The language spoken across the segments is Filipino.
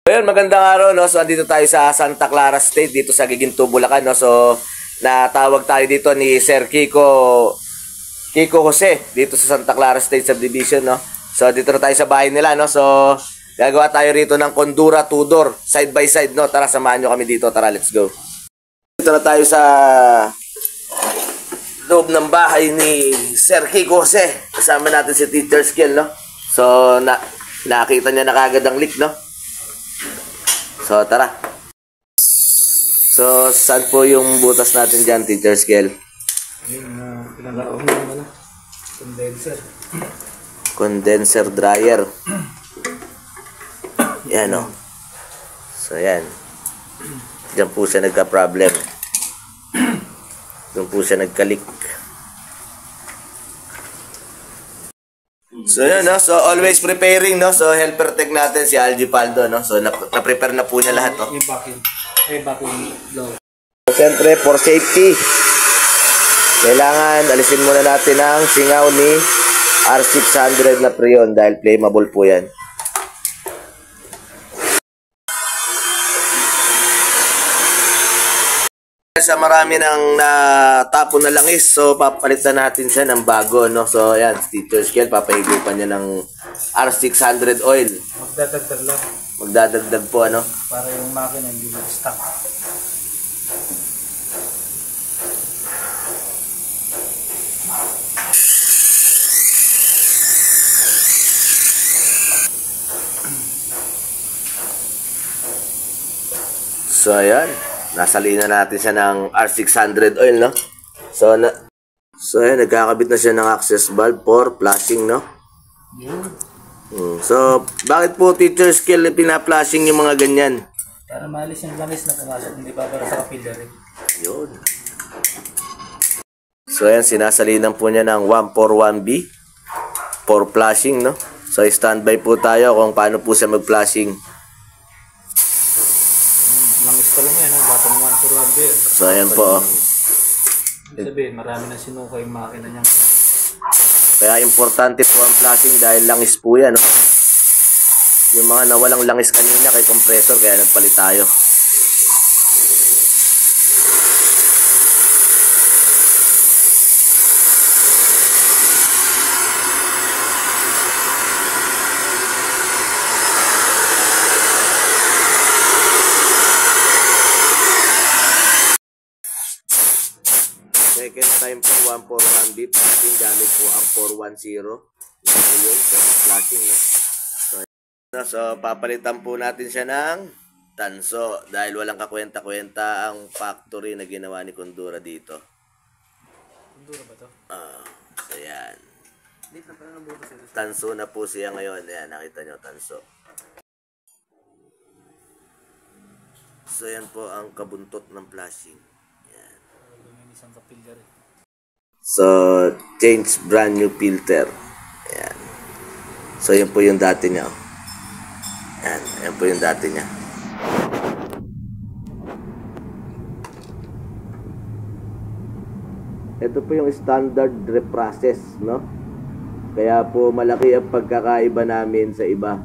Ayun, magandang araw, no? So, andito tayo sa Santa Clara State, dito sa Giginto, Bulacan, no? So, natawag tayo dito ni Sir Kiko Jose, dito sa Santa Clara State Subdivision, no? So, dito na tayo sa bahay nila, no? So, gagawa tayo rito ng Condura Tudor, side by side, no? Tara, samahan nyo kami dito. Tara, let's go. Dito na tayo sa loob ng bahay ni Sir Kiko Jose. Kasama natin si Teacher Skill, no? So, nakita niya na kagad ang leak, no? So, tara. So, saan po yung butas natin dyan, Teacher Skill? Yung pinagaon naman na. Condenser. Condenser dryer. Yan, o. So, yan. Diyan po siya nagka-problem. Doon po siya nagka-leak. So, yun, no? So, always preparing, no? So, helper tech natin si Algie Paldo, no? So, na-prepare na po niya lahat, no? Yung vacuum. Vacuum blower. Siyempre, for safety, kailangan alisin muna natin ang singaw ni R600 na Prion dahil flammable po yan. Sa marami ng natapon na langis, so papalitan natin siya ng bago, no? So, ayan, Teacher Skill, papahigupan niya ng R600 oil. Magdadagdag lang. Magdadagdag po, ano? Para yung makina hindi mag-stuck. So, ayan. Nasalina natin siya ng R600 oil, no? So, ayan, nagkakabit na siya ng access valve for flushing, no? So, bakit po, Teacher Skill, pina-flushing yung mga ganyan? Para maalis yung langis na pumasok, hindi pa para sa capillary. Yun. So, ayan, sinasalinan po niya ng 141B for flushing, no? So, standby po tayo kung paano po siya mag-flushing. Langis pa lang yan, ha? Batang 141 beer. So, ayan po, oh. Ibig sabihin, marami na sinuka yung makina niya. Kaya importante po ang flushing dahil langis po yan, no? Yung mga nawalang langis kanina kay compressor, kaya nagpalit tayo. Second time po 141B flashing, gamit po ang 410 yun, for flashing, no? So, papalitan po natin siya ng tanso dahil walang kakwenta-kwenta ang factory na ginawa ni Condura dito. Condura ba to? So, yan. Tanso na po siya ngayon. Ayan, nakita nyo, tanso. So, yan po ang kabuntot ng flashing. Isang capillary. So, change brand new filter. Ayan. So, yan po yung dati niya. Ayan. Ayan po yung dati niya. Ito po yung standard reprocess, no? Kaya po malaki ang pagkakaiba namin sa iba.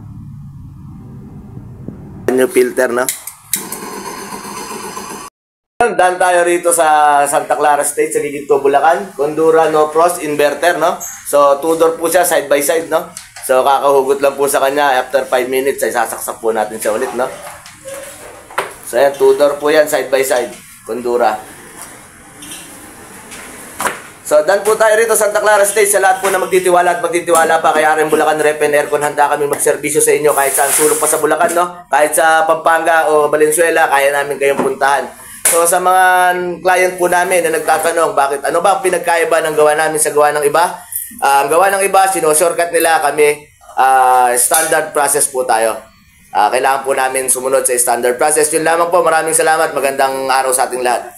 New filter, no? Dan tayo rito sa Santa Clara State, sa Giginto, Bulacan. Condura no frost inverter, no? So, Tudor po siya, side by side, no? So, kakahugot lang po sa kanya. After 5 minutes, ay sasaksak po natin siya ulit, no? So, ayan, Tudor po yan, side by side. Condura. So, dan po tayo rito, Santa Clara State. Sa lahat po na magtitiwala at magtitiwala pa, kaya rin Bulacan Rep and Aircon, handa kami magserbisyo sa inyo kahit saan sulok pa sa Bulacan, no? Kahit sa Pampanga o Valenzuela, kaya namin kayong puntahan. So, sa mga client po namin na nagtatanong, bakit, ano ba ang pinagkaiba ng gawa namin sa gawa ng iba? Ang gawa ng iba, shortcut nila kami, standard process po tayo. Kailangan po namin sumunod sa standard process. Yun lamang po, maraming salamat, magandang araw sa ating lahat.